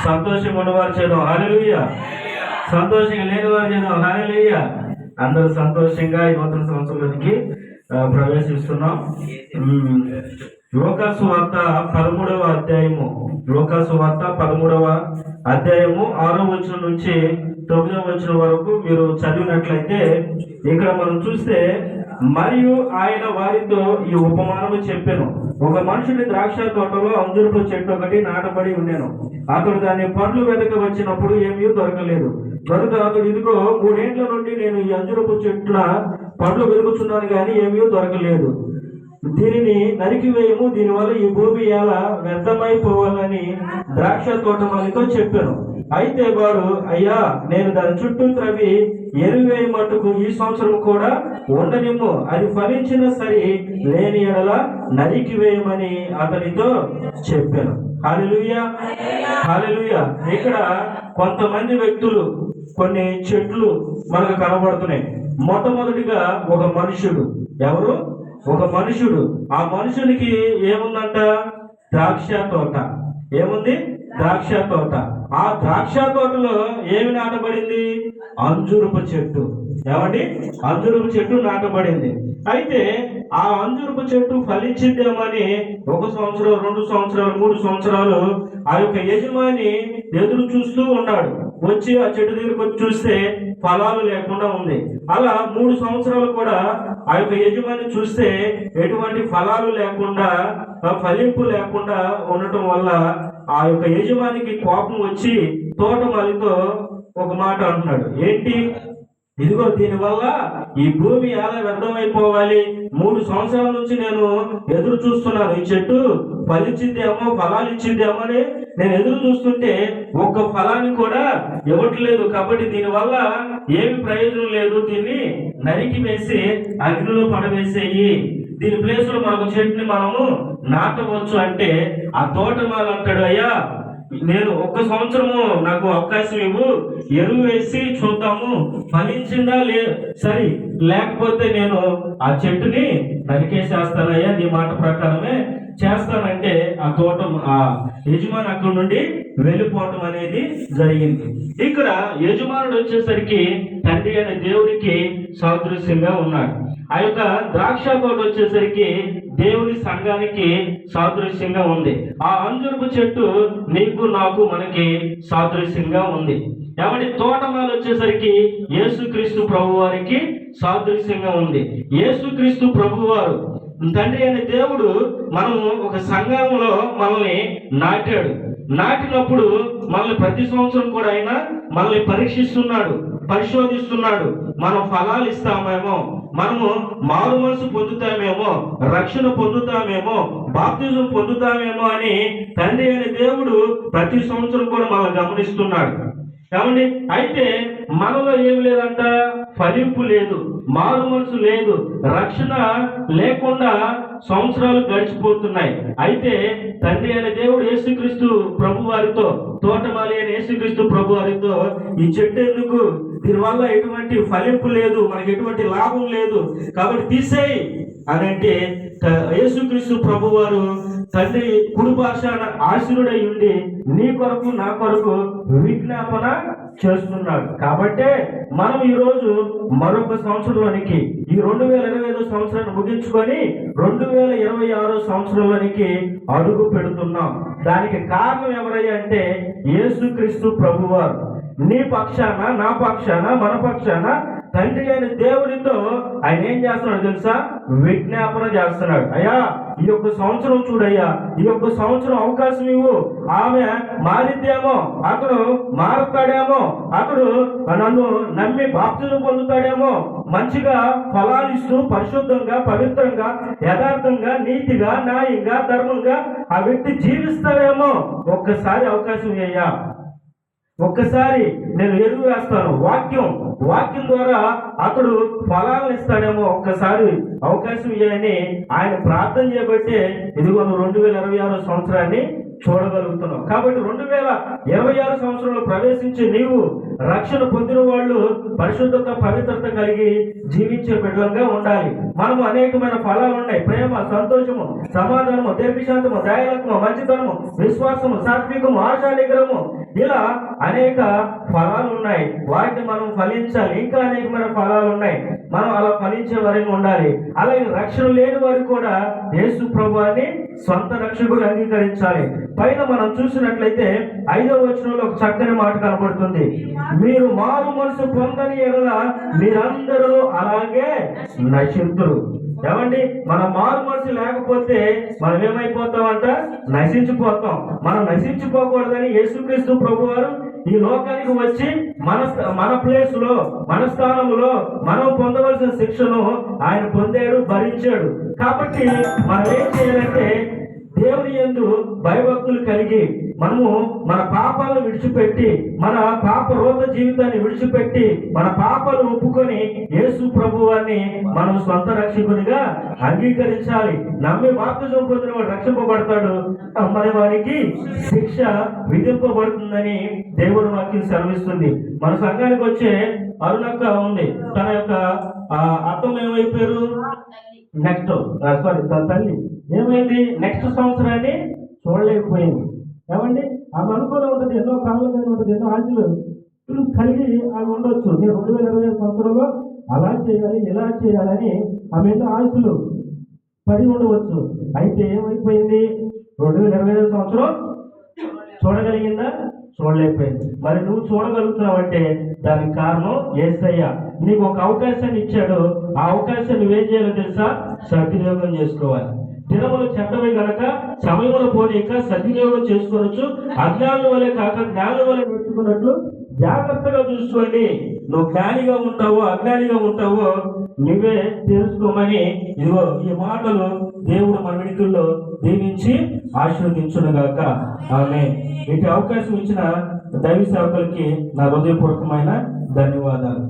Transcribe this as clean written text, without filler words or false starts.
సంతోషంగా ఉన్నవారు చేద్దాం హల్లెలూయా. సంతోషంగా లేని వారు చేద్దాం హల్లెలూయా. అందరూ సంతోషంగా ఈ నూతన సంవత్సరంలోనికి ప్రవేశిస్తున్నాం. లోకాసు వార్త 13వ అధ్యాయము, లోకాసు వార్త 13వ అధ్యాయము 6వ వచనం నుంచి 9వ వచనం వరకు మీరు చదివినట్లయితే ఇక్కడ మనం చూస్తే, మరియు ఆయన వారితో ఈ ఉపమానము చెప్పెను. ఒక మనుషుని ద్రాక్ష తోటలో అంజూరపు చెట్టు ఒకటి నాటబడి ఉండెను. అతడు దాని పండ్లు వెతక వచ్చినప్పుడు ఏమీ దొరకలేదు. కనుక అతడు, ఇదిగో 3 ఏండ్ల నుండి నేను ఈ అంజూరపు చెట్ల పండ్లు వెతుకుతున్నాను కానీ ఏమీ దొరకలేదు. దీనిని నరికివేయము, దీనివల్ల ఈ భూమి ఎలా వ్యర్థమైపోవాలని ద్రాక్ష తోటమాలితో చెప్పాను. అయితే వాడు, అయ్యా, నేను దాని చుట్టూ త్రవి ఎరువేయి మట్టుకు ఈ సంవత్సరం కూడా ఉండనిమ్ము, అది ఫలించిన సరి, లేని ఎడల నరికివేయమని అతనితో చెప్పాను. హల్లెలూయా, హల్లెలూయా. ఇక్కడ కొంతమంది వ్యక్తులు, కొన్ని చెట్లు మనకు కనబడుతున్నాయి. మొట్టమొదటిగా ఒక మనుషుడు. ఎవరు? ఒక మనుషుడు. ఆ మనుషునికి ఏముందంట? ద్రాక్ష తోట. ఏముంది? ద్రాక్ష తోట. ఆ ద్రాక్ష తోటలో ఏమి నాటబడింది? అంజూరపు చెట్టు. ఏమండి? అంజూరపు చెట్టు నాటబడింది. అయితే ఆ అంజూరపు చెట్టు ఫలించిందేమని 1 సంవత్సరం, 2 సంవత్సరాలు, 3 సంవత్సరాలు ఆ యొక్క యజమాని ఎదురు చూస్తూ ఉన్నాడు. వచ్చి ఆ చెట్టు దగ్గరికి వచ్చి చూస్తే ఫలాలు లేకుండా ఉంది. అలా 3 సంవత్సరాలు కూడా ఆ యొక్క యజమాని చూస్తే ఎటువంటి ఫలాలు లేకుండా, ఫలింపు లేకుండా ఉండటం వల్ల ఆ యొక్క యజమానికి కోపం వచ్చి తోటమాలితో ఒక మాట అంటున్నాడు. ఏంటి? ఇదిగో, దీనివల్ల ఈ భూమి ఎలా వ్యర్థమైపోవాలి. 3 సంవత్సరాల నుంచి నేను ఎదురు చూస్తున్నాను. ఈ చెట్టు ఫలించిందేమో, ఫలాలు ఇచ్చిందేమో అని నేను ఎదురు చూస్తుంటే ఒక్క ఫలాన్ని కూడా ఇవ్వట్లేదు. కాబట్టి దీనివల్ల ఏమి ప్రయోజనం లేదు. దీన్ని నరికి వేసి అగ్నిలో పడవేసేయి. దీని ప్లేస్ లో మరొక చెట్టుని మనము నాటవచ్చు. అంటే ఆ తోటమాలి అంటాడు, అయ్యా, నేను 1 సంవత్సరము నాకు అవకాశం ఇవ్వు, ఎరువు వేసి చూద్దాము, ఫలించిందా సరి, లేకపోతే నేను ఆ చెట్టుని నరికేసేస్తానయ్యా, నీ మాట ప్రకారమే చేస్తానంటే ఆ తోటం, ఆ యజమాని అక్కడి నుండి వెళ్ళిపోవటం అనేది జరిగింది. ఇక్కడ యజమానుడు వచ్చేసరికి తండ్రి అనే దేవుడికి సాదృశ్యంగా ఉన్నాడు. ఆ యొక్క ద్రాక్ష తోట వచ్చేసరికి దేవుని సంఘానికి సాదృశ్యంగా ఉంది. ఆ అంజూరపు చెట్టు నీకు, నాకు, మనకి సాదృశ్యంగా ఉంది. ఏమంటే తోటమాల వచ్చేసరికి యేసుక్రీస్తు ప్రభు వారికి సాదృశ్యంగా ఉంది. యేసుక్రీస్తు ప్రభు వారు, తండ్రి అనే దేవుడు మనము ఒక సంఘంలో మనల్ని నాటాడు. నాటినప్పుడు మనల్ని ప్రతి సంవత్సరం కూడా ఆయన మనల్ని పరీక్షిస్తున్నాడు, పరిశోధిస్తున్నాడు. మనం ఫలాలు ఇస్తామేమో, మనము మారు మనసు పొందుతామేమో, రక్షణ పొందుతామేమో, బాప్తిజం పొందుతామేమో అని తండ్రి అనే దేవుడు ప్రతి సంవత్సరం కూడా మనల్ని గమనిస్తున్నాడు. ఏమండి? అయితే మనలో ఏమి లేదంట? ఫలింపు లేదు, మారు మనసు లేదు, రక్షణ లేకుండా సంవత్సరాలు గడిచిపోతున్నాయి. అయితే తండ్రి అనే దేవుడు యేసుక్రీస్తు ప్రభు వారితో, తోటమాలి అనే యేసుక్రీస్తు ప్రభు వారితో, ఈ చెట్టు ఎందుకు, దీనివల్ల ఎటువంటి ఫలింపు లేదు, మనకి ఎటువంటి లాభం లేదు, కాబట్టి తీసేయి అని అంటే యేసుక్రీస్తు ప్రభు వారు తండ్రి కుడి భాషాన ఆశీనుడై ఉండి నీ కొరకు, నా కొరకు విజ్ఞాపన చేస్తున్నాడు. కాబట్టే మనం ఈ రోజు మరొక సంవత్సరంలోనికి, ఈ 2025 సంవత్సరాన్ని ముగించుకొని 2026 సంవత్సరంలోనికి అడుగు పెడుతున్నాం. దానికి కారణం ఎవరయ్యా అంటే యేసుక్రీస్తు ప్రభువారు. నీ పక్షాన, నా పక్షాన, మన పక్షాన తండ్రి అయిన దేవునితో ఆయన ఏం చేస్తున్నాడు తెలుసా? విజ్ఞాపన చేస్తున్నాడు. అయ్యా, ఈ యొక్క సంవత్సరం చూడయ్యా, ఈ యొక్క సంవత్సరం అవకాశం ఇవ్వు. ఆమె మారిద్దేమో, అతడు మారుతాడేమో, అతడు నన్ను నమ్మి బాప్తిజం పొందుతాడేమో, మంచిగా ఫలాలు ఇస్తూ పరిశుద్ధంగా, పవిత్రంగా, యథార్థంగా, నీతిగా, న్యాయంగా, ధర్మంగా ఆ వ్యక్తి జీవిస్తాడేమో. ఒక్కసారి అవకాశం ఇయ్యా, ఒక్కసారి నేను ఎరువు వేస్తాను, వాక్యం ద్వారా అతడు ఫలాలను ఇస్తాడేమో, ఒక్కసారి అవకాశం ఇవ్వని ఆయన ప్రార్థన చేయబట్టే ఇదిగో 2026 సంవత్సరాన్ని చూడగలుగుతున్నాం. కాబట్టి 2026 సంవత్సరంలో ప్రవేశించి నీవు రక్షణ పొందిన వాళ్ళు పరిశుద్ధత, పవిత్రత కలిగి జీవించే బిడ్డలుగా ఉండాలి. మనము అనేకమైన ఫలాలు ఉన్నాయి. ప్రేమ, సంతోషము, సమాధానము, దీర్ఘశాంతము, దయాలత్వము, మంచితనము, విశ్వాసము, సాత్వికము, ఆశానిగ్రహము, ఇలా అనేక ఫలాలు ఉన్నాయి, వాటిని మనం ఫలించాలి. ఇంకా అనేకమైన ఫలాలు ఉన్నాయి, మనం అలా ఫలించే వారిని ఉండాలి. అలాగే రక్షణ లేని వారు కూడా యేసు ప్రభువుని సొంత రక్షకుడు అంగీకరించాలి. పైన మనం చూసినట్లయితే 5వ వచనంలో ఒక చక్కని మాట కనబడుతుంది. మీరు మారు మనసు పొందని ఎడల మీరందరూ అలాగే నశింతురు. ఏమండి, మన మారు మనసు లేకపోతే మనం ఏమైపోతామంట? నశించిపోతాం. మనం నశించిపోకూడదని యేసుక్రీస్తు ప్రభువారు ఈ లోకానికి వచ్చి మన ప్లేస్ లో, మన స్థానంలో మనం పొందవలసిన శిక్షను ఆయన పొందాడు, భరించాడు. కాబట్టి మనం ఏం చేయాలంటే దేవుని యందు భయభక్తులు కలిగి మనము మన పాపాలను విడిచిపెట్టి, మన పాప రోత జీవితాన్ని విడిచిపెట్టి, మన పాపాలు ఒప్పుకొని యేసు ప్రభువాన్ని మనం సొంత రక్షకునిగా అంగీకరించాలి. నమ్మి బాప్తిజం పొందిన వాడు రక్షింపబడతాడు, నమ్మని వారికి శిక్ష విధింపబడుతుందని దేవుని వాక్యం సెలవిస్తుంది. మన సంఘానికి వచ్చే అరుణక్క ఉంది, తన యొక్క అర్థం ఏమైపోయారు, నెక్స్ట్ సారీ తన తల్లి ఏమైంది, నెక్స్ట్ సంవత్సరాన్ని చూడలేకపోయింది. ఏమండి, ఆమె అనుకూలం ఉంటుంది, ఎన్నో కాళ్ళు కానీ ఉంటుంది, ఎన్నో ఆశలు కలిగి ఆమె ఉండొచ్చు. నేను 2025 సంవత్సరంలో అలా చేయాలి, ఇలా చేయాలని ఆమె ఎన్నో ఆశలు పడి ఉండవచ్చు. అయితే ఏమైపోయింది, 2025 సంవత్సరం చూడగలిగిందా? చూడలేకపోయింది. మరి నువ్వు చూడగలుగుతున్నావు అంటే దానికి కారణం యేసయ్య. నీకు ఒక అవకాశాన్ని ఇచ్చాడు, ఆ అవకాశాన్ని నువ్వేం చేయాలో తెలుసా? సద్వినియోగం చేసుకోవాలి. దినములు చెడ్డవి గనక సమయంలో పోనీక సద్వినియోగం చేసుకోవచ్చు. అజ్ఞానుల వలె కాక జ్ఞానుల వలె నేర్చుకున్నట్లు జాగ్రత్తగా చూసుకోండి. నువ్వు జ్ఞానిగా ఉంటావో అజ్ఞానిగా ఉంటావో నువ్వే తెలుసుకోమని ఇదిగో ఈ మాటలు దేవుడు మన వెనుకల్లో దీవించి ఆశీర్వదించునుగాక. ఆమె ఇటు అవకాశం ఇచ్చిన దైవ సేవకులకి నా హృదయపూర్వకమైన ధన్యవాదాలు.